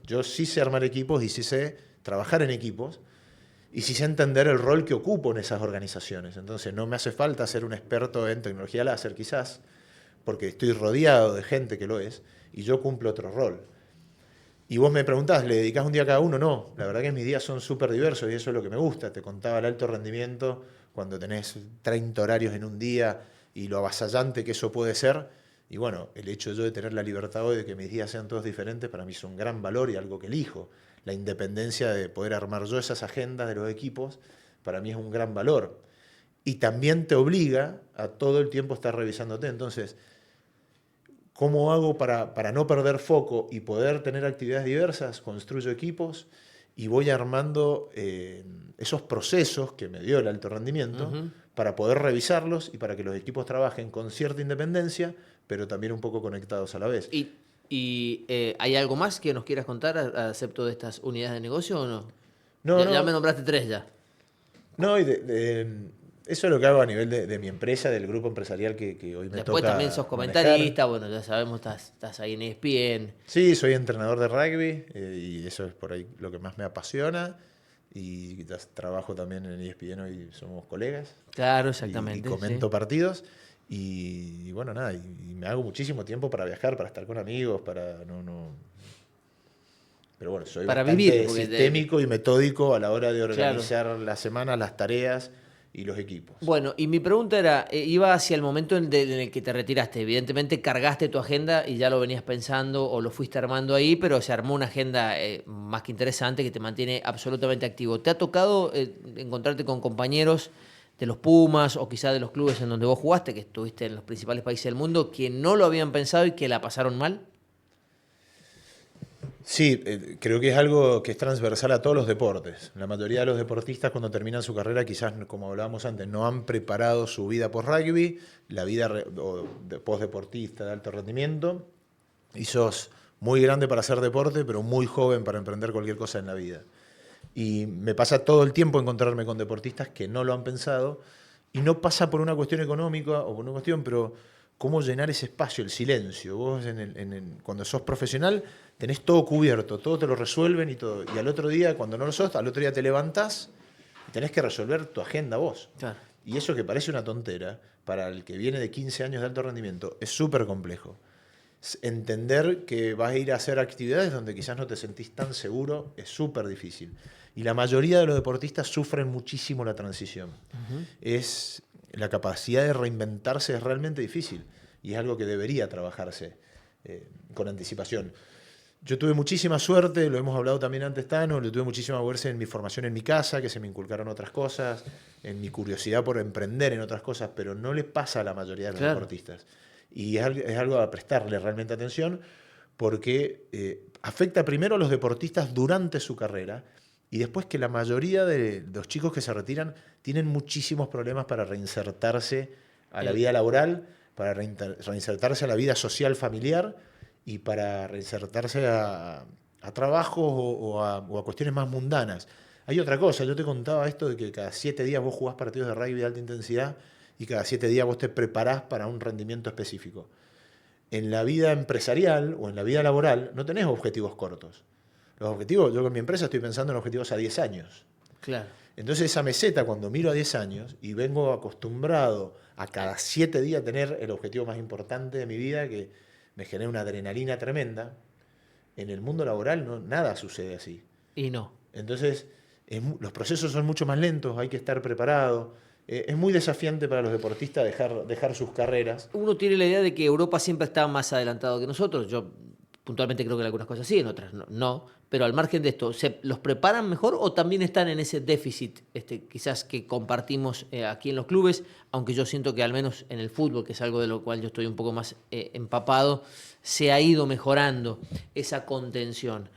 Yo sí sé armar equipos y sí sé trabajar en equipos y sí sé entender el rol que ocupo en esas organizaciones. Entonces no me hace falta ser un experto en tecnología láser quizás, porque estoy rodeado de gente que lo es y yo cumplo otro rol. Y vos me preguntás, ¿le dedicás un día a cada uno? No, la verdad que mis días son súper diversos y eso es lo que me gusta. Te contaba el alto rendimiento, cuando tenés 30 horarios en un día y lo avasallante que eso puede ser. Y bueno, el hecho yo de tener la libertad hoy de que mis días sean todos diferentes, para mí es un gran valor y algo que elijo. La independencia de poder armar yo esas agendas de los equipos, para mí es un gran valor. Y también te obliga a todo el tiempo estar revisándote. Entonces, ¿cómo hago para no perder foco y poder tener actividades diversas? Construyo equipos y voy armando esos procesos que me dio el alto rendimiento para poder revisarlos y para que los equipos trabajen con cierta independencia, pero también un poco conectados a la vez. ¿Y hay algo más que nos quieras contar acepto de estas unidades de negocio o no? No, Ya no, me nombraste 3 ya. no, y eso es lo que hago a nivel de mi empresa, del grupo empresarial que hoy me Después toca también sos manejar. comentarista, bueno, ya sabemos, estás ahí en ESPN. Sí, soy entrenador de rugby y eso es por ahí lo que más me apasiona. Y trabajo también en ESPN, hoy somos colegas. Claro, Y exactamente. comento Sí. partidos. Y bueno, nada, y me hago muchísimo tiempo para viajar, para estar con amigos, para no. Pero bueno, soy Para bastante vivir, porque sistémico y metódico a la hora de claro. organizar las semanas, las tareas y los equipos. Bueno, y mi pregunta era, iba hacia el momento en el que te retiraste. Evidentemente cargaste tu agenda y ya lo venías pensando o lo fuiste armando ahí, pero se armó una agenda más que interesante que te mantiene absolutamente activo. ¿Te ha tocado encontrarte con compañeros de los Pumas o quizás de los clubes en donde vos jugaste, que estuviste en los principales países del mundo, que no lo habían pensado y que la pasaron mal? Sí, creo que es algo que es transversal a todos los deportes. La mayoría de los deportistas cuando terminan su carrera quizás, como hablábamos antes, no han preparado su vida post-rugby, la vida post-deportista de alto rendimiento, y sos muy grande para hacer deporte, pero muy joven para emprender cualquier cosa en la vida. Y me pasa todo el tiempo encontrarme con deportistas que no lo han pensado, y no pasa por una cuestión económica o por una cuestión, pero cómo llenar ese espacio, el silencio. Vos cuando sos profesional tenés todo cubierto, todo te lo resuelven y todo. Y al otro día, cuando no lo sos, al otro día te levantás y tenés que resolver tu agenda vos. Claro. Y eso que parece una tontera, para el que viene de 15 años de alto rendimiento, es súper complejo. Entender que vas a ir a hacer actividades donde quizás no te sentís tan seguro es súper difícil. Y la mayoría de los deportistas sufren muchísimo la transición. La capacidad de reinventarse es realmente difícil y es algo que debería trabajarse con anticipación. Yo tuve muchísima suerte, lo hemos hablado también antes, Tano, lo tuve muchísima suerte en mi formación en mi casa, que se me inculcaron otras cosas, en mi curiosidad por emprender en otras cosas, pero no le pasa a la mayoría de los Claro. deportistas. Y es algo a prestarle realmente atención porque afecta primero a los deportistas durante su carrera y después que la mayoría de los chicos que se retiran tienen muchísimos problemas para reinsertarse a la El- vida laboral, para reinsertarse a la vida social familiar y para reinsertarse a trabajos o a cuestiones más mundanas. Hay otra cosa, yo te contaba esto de que cada 7 días vos jugás partidos de rugby de alta intensidad y cada 7 días vos te preparás para un rendimiento específico. En la vida empresarial o en la vida laboral no tenés objetivos cortos. Los objetivos, yo con mi empresa estoy pensando en objetivos a 10 años. Claro. Entonces esa meseta, cuando miro a 10 años y vengo acostumbrado a cada 7 días tener el objetivo más importante de mi vida, que me genera una adrenalina tremenda, en el mundo laboral no, nada sucede así. Y no. Entonces los procesos son mucho más lentos, hay que estar preparado. Es muy desafiante para los deportistas dejar sus carreras. Uno tiene la idea de que Europa siempre está más adelantado que nosotros. Yo puntualmente creo que en algunas cosas sí, en otras no. Pero al margen de esto, ¿los preparan mejor o también están en ese déficit quizás que compartimos aquí en los clubes? Aunque yo siento que al menos en el fútbol, que es algo de lo cual yo estoy un poco más empapado, se ha ido mejorando esa contención.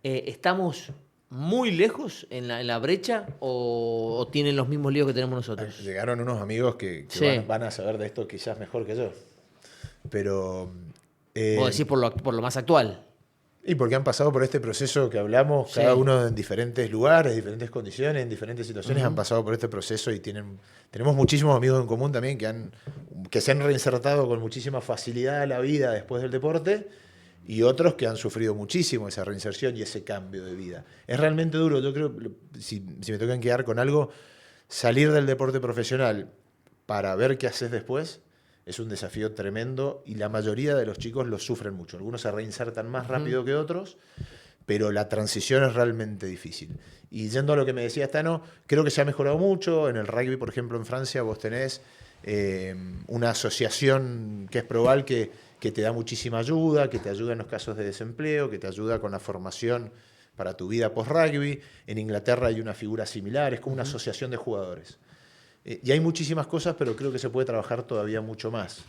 ¿Estamos muy lejos en la brecha o tienen los mismos líos que tenemos nosotros? Llegaron unos amigos que Sí. van a saber de esto quizás mejor que yo. Pero... Vos decís por lo más actual. Y porque han pasado por este proceso que hablamos, Sí. cada uno en diferentes lugares, diferentes condiciones, en diferentes situaciones, han pasado por este proceso y tenemos muchísimos amigos en común también que se han reinsertado con muchísima facilidad a la vida después del deporte y otros que han sufrido muchísimo esa reinserción y ese cambio de vida. Es realmente duro, yo creo, si me tocan quedar con algo, salir del deporte profesional para ver qué haces después es un desafío tremendo y la mayoría de los chicos lo sufren mucho. Algunos se reinsertan más rápido que otros, pero la transición es realmente difícil. Y yendo a lo que me decía Tano, creo que se ha mejorado mucho. En el rugby, por ejemplo, en Francia, vos tenés una asociación que es Proval que te da muchísima ayuda, que te ayuda en los casos de desempleo, que te ayuda con la formación para tu vida post-rugby. En Inglaterra hay una figura similar, es como una asociación de jugadores. Y hay muchísimas cosas, pero creo que se puede trabajar todavía mucho más.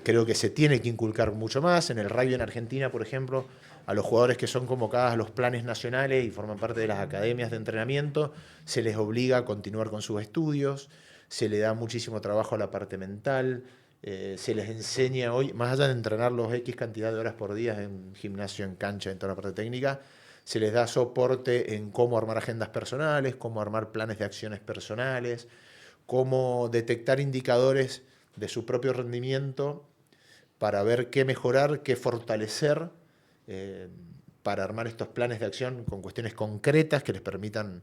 Creo que se tiene que inculcar mucho más. En el rugby en Argentina, por ejemplo, a los jugadores que son convocados a los planes nacionales y forman parte de las academias de entrenamiento, se les obliga a continuar con sus estudios, se le da muchísimo trabajo a la parte mental, se les enseña hoy, más allá de entrenarlos X cantidad de horas por día en gimnasio, en cancha, en toda la parte técnica, se les da soporte en cómo armar agendas personales, cómo armar planes de acciones personales, cómo detectar indicadores de su propio rendimiento para ver qué mejorar, qué fortalecer, para armar estos planes de acción con cuestiones concretas que les permitan,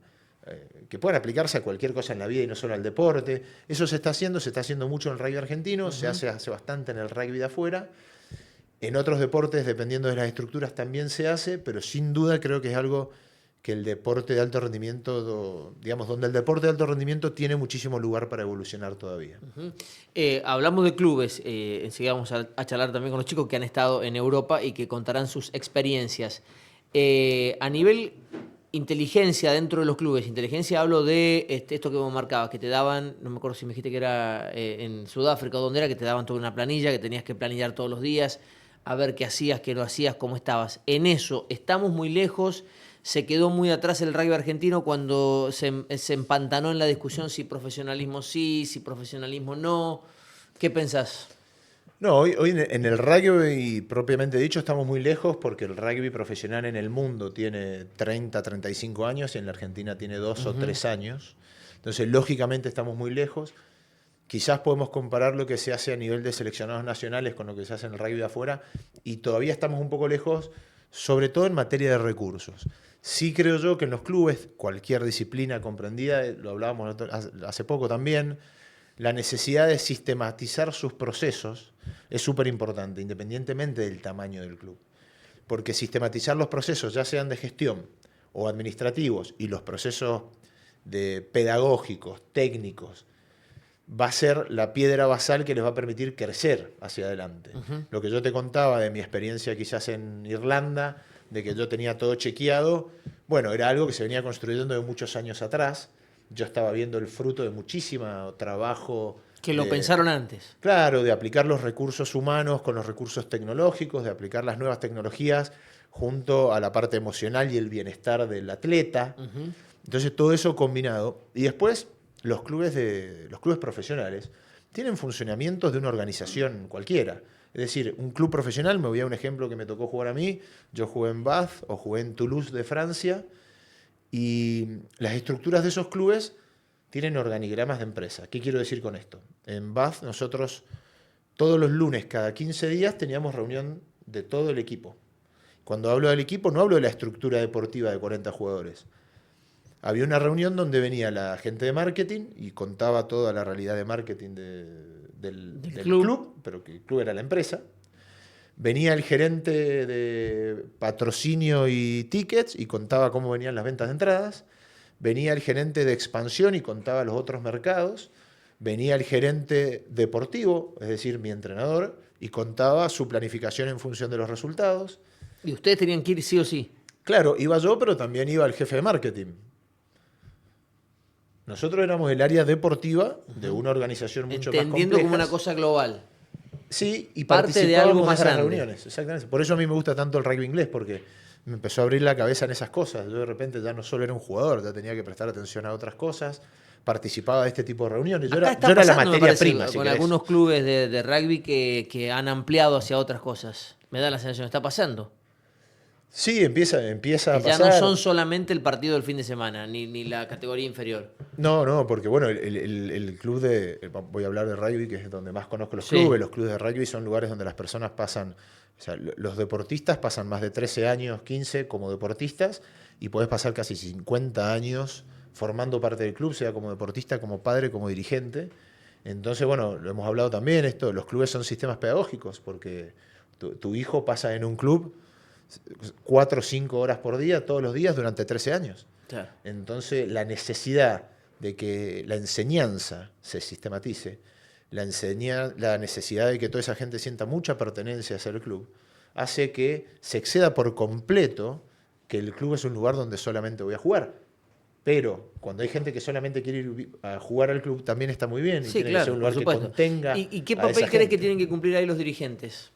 que puedan aplicarse a cualquier cosa en la vida y no solo al deporte. Eso se está haciendo mucho en el rugby argentino, se hace bastante en el rugby de afuera. En otros deportes, dependiendo de las estructuras, también se hace, pero sin duda creo que es algo que el deporte de alto rendimiento, digamos, donde el deporte de alto rendimiento tiene muchísimo lugar para evolucionar todavía. Hablamos de clubes, enseguida vamos a charlar también con los chicos que han estado en Europa y que contarán sus experiencias. A nivel inteligencia dentro de los clubes, inteligencia hablo de esto que vos marcabas, que te daban, no me acuerdo si me dijiste que era en Sudáfrica o donde era, que te daban toda una planilla, que tenías que planillar todos los días, a ver qué hacías, qué no hacías, cómo estabas. En eso, estamos muy lejos. Se quedó muy atrás el rugby argentino cuando se empantanó en la discusión si profesionalismo sí, si profesionalismo no. ¿Qué pensás? No, hoy en el rugby propiamente dicho estamos muy lejos porque el rugby profesional en el mundo tiene 30, 35 años y en la Argentina tiene 2 o 3 años. Entonces, lógicamente estamos muy lejos. Quizás podemos comparar lo que se hace a nivel de seleccionados nacionales con lo que se hace en el rugby de afuera y todavía estamos un poco lejos, sobre todo en materia de recursos. Sí creo yo que en los clubes, cualquier disciplina comprendida, lo hablábamos hace poco también, la necesidad de sistematizar sus procesos es súper importante, independientemente del tamaño del club. Porque sistematizar los procesos, ya sean de gestión o administrativos, y los procesos pedagógicos, técnicos, va a ser la piedra basal que les va a permitir crecer hacia adelante. Lo que yo te contaba de mi experiencia quizás en Irlanda, de que yo tenía todo chequeado, bueno, era algo que se venía construyendo de muchos años atrás. Yo estaba viendo el fruto de muchísimo trabajo. Que lo pensaron antes. Claro, de aplicar los recursos humanos con los recursos tecnológicos, de aplicar las nuevas tecnologías junto a la parte emocional y el bienestar del atleta. Entonces todo eso combinado. Y después los clubes profesionales tienen funcionamientos de una organización cualquiera. Es decir, un club profesional, me voy a un ejemplo que me tocó jugar a mí, yo jugué en Bath o jugué en Toulouse de Francia, y las estructuras de esos clubes tienen organigramas de empresa. ¿Qué quiero decir con esto? En Bath nosotros todos los lunes, cada 15 días, teníamos reunión de todo el equipo. Cuando hablo del equipo no hablo de la estructura deportiva de 40 jugadores. Había una reunión donde venía la gente de marketing y contaba toda la realidad de marketing del club, pero que el club era la empresa. Venía el gerente de patrocinio y tickets y contaba cómo venían las ventas de entradas. Venía el gerente de expansión y contaba los otros mercados. Venía el gerente deportivo, es decir, mi entrenador, y contaba su planificación en función de los resultados. ¿Y ustedes tenían que ir sí o sí? Claro, iba yo, pero también iba el jefe de marketing. Nosotros éramos el área deportiva de una organización mucho más compleja. Entendiendo como una cosa global. Sí, y parte de algo más en esas grande. reuniones, exactamente. Por eso a mí me gusta tanto el rugby inglés, porque me empezó a abrir la cabeza en esas cosas. Yo de repente ya no solo era un jugador, ya tenía que prestar atención a otras cosas, participaba de este tipo de reuniones. Yo era la pasando, me materia parece, prima, si con querés. algunos clubes de rugby que han ampliado hacia otras cosas. Me da la sensación, está pasando. Sí, empieza a Que ya pasar. no son solamente el partido del fin de semana, ni la categoría inferior. No, porque bueno, el club voy a hablar de rugby, que es donde más conozco los Sí. clubes. Los clubes de rugby son lugares donde las personas pasan, o sea, los deportistas pasan más de 13 años, 15 como deportistas, y podés pasar casi 50 años formando parte del club, sea como deportista, como padre, como dirigente. Entonces, bueno, lo hemos hablado también, los clubes son sistemas pedagógicos, porque tu hijo pasa en un club 4 o 5 horas por día, todos los días, durante 13 años. Claro. Entonces, la necesidad de que la enseñanza se sistematice, la necesidad de que toda esa gente sienta mucha pertenencia hacia el club, hace que se exceda por completo que el club es un lugar donde solamente voy a jugar. Pero cuando hay gente que solamente quiere ir a jugar al club, también está muy bien. Y Sí, tiene claro, que ser un lugar por que supuesto. contenga. ¿Y qué a papel esa crees gente. que tienen que cumplir ahí los dirigentes?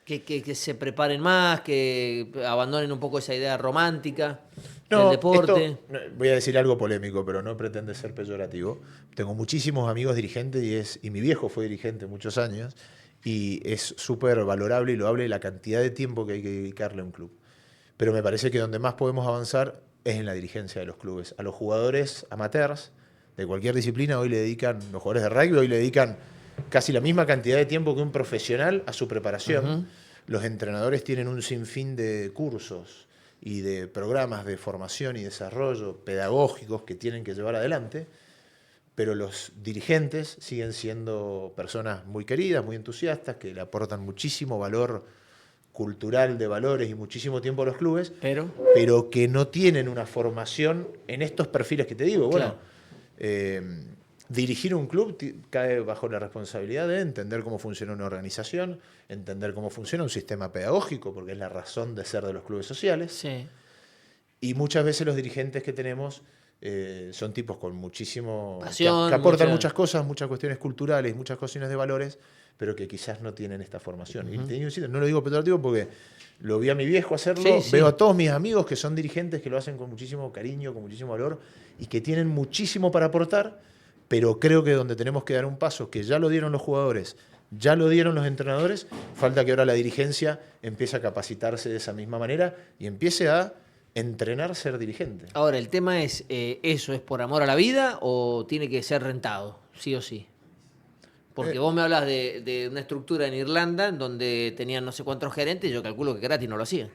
Que se preparen más, que abandonen un poco esa idea romántica del deporte. Voy a decir algo polémico, pero no pretende ser peyorativo. Tengo muchísimos amigos dirigentes y mi viejo fue dirigente muchos años y es súper valorable y loable la cantidad de tiempo que hay que dedicarle a un club. Pero me parece que donde más podemos avanzar es en la dirigencia de los clubes. A los jugadores amateurs de cualquier disciplina los jugadores de rugby hoy le dedican casi la misma cantidad de tiempo que un profesional a su preparación. Los entrenadores tienen un sinfín de cursos y de programas de formación y desarrollo pedagógicos que tienen que llevar adelante, pero los dirigentes siguen siendo personas muy queridas, muy entusiastas, que le aportan muchísimo valor cultural de valores y muchísimo tiempo a los clubes, pero que no tienen una formación en estos perfiles que te digo. Bueno, dirigir un club cae bajo la responsabilidad de entender cómo funciona una organización, entender cómo funciona un sistema pedagógico, porque es la razón de ser de los clubes sociales. Sí. Y muchas veces los dirigentes que tenemos son tipos con muchísimo pasión, que aportan muchas cosas, muchas cuestiones culturales, muchas cuestiones de valores, pero que quizás no tienen esta formación. Y no lo digo peyorativo porque lo vi a mi viejo hacerlo, veo a todos mis amigos que son dirigentes que lo hacen con muchísimo cariño, con muchísimo valor y que tienen muchísimo para aportar, pero creo que donde tenemos que dar un paso, que ya lo dieron los jugadores, ya lo dieron los entrenadores, falta que ahora la dirigencia empiece a capacitarse de esa misma manera y empiece a entrenar ser dirigente. Ahora, el tema es, ¿eso es por amor a la vida o tiene que ser rentado, sí o sí? Porque vos me hablas de una estructura en Irlanda en donde tenían no sé cuántos gerentes, yo calculo que gratis no lo hacían.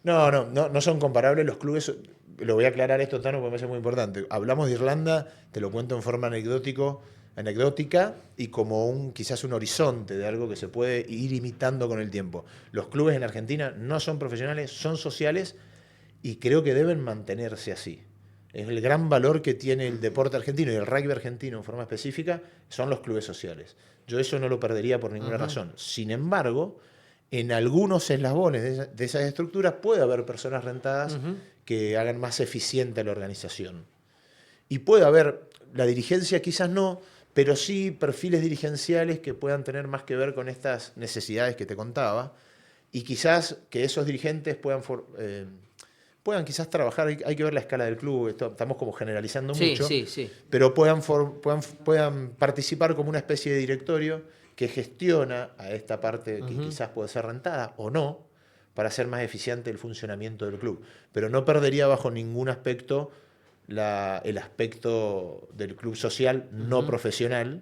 No son comparables los clubes. Lo voy a aclarar esto, Tano, porque me parece muy importante. Hablamos de Irlanda, te lo cuento en forma anecdótica y como quizás un horizonte de algo que se puede ir imitando con el tiempo. Los clubes en Argentina no son profesionales, son sociales y creo que deben mantenerse así. Es el gran valor que tiene el deporte argentino y el rugby argentino en forma específica, son los clubes sociales. Yo eso no lo perdería por ninguna razón. Sin embargo, en algunos eslabones de esas estructuras puede haber personas rentadas que hagan más eficiente la organización. Y puede haber, la dirigencia quizás no, pero sí perfiles dirigenciales que puedan tener más que ver con estas necesidades que te contaba, y quizás que esos dirigentes puedan quizás trabajar, hay que ver la escala del club, estamos como generalizando mucho, pero puedan participar como una especie de directorio que gestiona a esta parte que quizás puede ser rentada o no, para hacer más eficiente el funcionamiento del club. Pero no perdería bajo ningún aspecto el aspecto del club social no profesional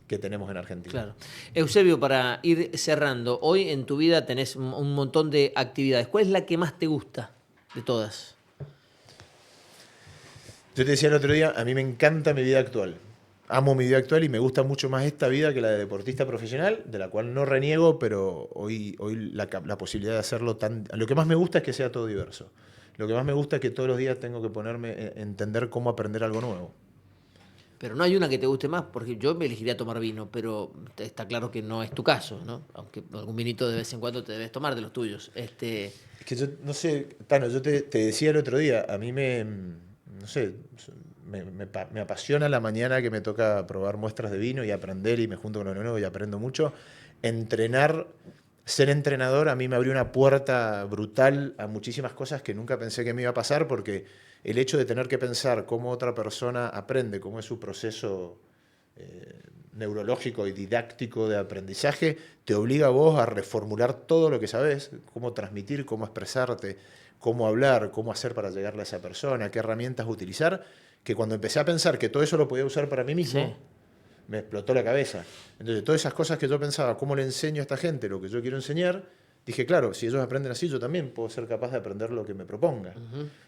que tenemos en Argentina. Claro. Eusebio, para ir cerrando, hoy en tu vida tenés un montón de actividades. ¿Cuál es la que más te gusta de todas? Yo te decía el otro día, a mí me encanta mi vida actual. Amo mi vida actual y me gusta mucho más esta vida que la de deportista profesional, de la cual no reniego, pero hoy la posibilidad de hacerlo Lo que más me gusta es que sea todo diverso. Lo que más me gusta es que todos los días tengo que ponerme a entender cómo aprender algo nuevo. Pero no hay una que te guste más, porque yo me elegiría tomar vino, pero está claro que no es tu caso, ¿no? Aunque algún vinito de vez en cuando te debes tomar de los tuyos. Es que yo, no sé, Tano, yo te decía el otro día, a mí me apasiona la mañana que me toca probar muestras de vino y aprender, y me junto con lo nuevo y aprendo mucho. Ser entrenador a mí me abrió una puerta brutal a muchísimas cosas que nunca pensé que me iba a pasar, porque el hecho de tener que pensar cómo otra persona aprende, cómo es su proceso neurológico y didáctico de aprendizaje, te obliga a vos a reformular todo lo que sabés, cómo transmitir, cómo expresarte, cómo hablar, cómo hacer para llegarle a esa persona, qué herramientas utilizar, que cuando empecé a pensar que todo eso lo podía usar para mí mismo, me explotó la cabeza. Entonces, todas esas cosas que yo pensaba, cómo le enseño a esta gente lo que yo quiero enseñar, dije, claro, si ellos aprenden así, yo también puedo ser capaz de aprender lo que me proponga.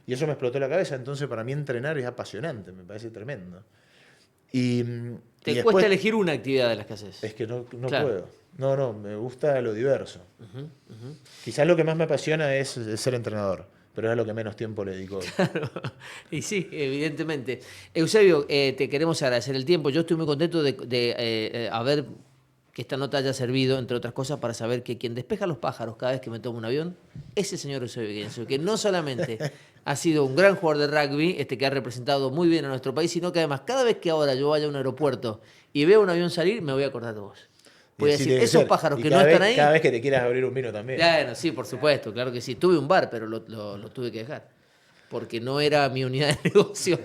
Y eso me explotó la cabeza. Entonces, para mí entrenar es apasionante, me parece tremendo. ¿Te cuesta elegir una actividad de las que haces? Es que no puedo. No, me gusta lo diverso. Quizás lo que más me apasiona es ser entrenador, pero es a lo que menos tiempo le dedico. Claro, y sí, evidentemente. Eusebio, te queremos agradecer el tiempo. Yo estoy muy contento de haber que esta nota haya servido, entre otras cosas, para saber que quien despeja los pájaros cada vez que me tomo un avión es el señor Eusebio Guiñazú, que no solamente ha sido un gran jugador de rugby, que ha representado muy bien a nuestro país, sino que además cada vez que ahora yo vaya a un aeropuerto y veo un avión salir, me voy a acordar de vos. Voy a decir, esos pájaros que no están ahí... Cada vez que te quieras abrir un vino también. Bueno, sí, por supuesto, claro que sí. Tuve un bar, pero lo tuve que dejar, porque no era mi unidad de negocio,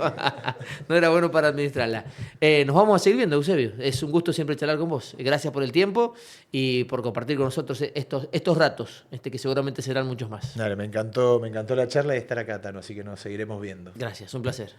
no era bueno para administrarla. Nos vamos a seguir viendo, Eusebio. Es un gusto siempre charlar con vos. Gracias por el tiempo y por compartir con nosotros estos ratos, que seguramente serán muchos más. Dale, me encantó la charla y estar acá, Tano, así que nos seguiremos viendo. Gracias, un placer.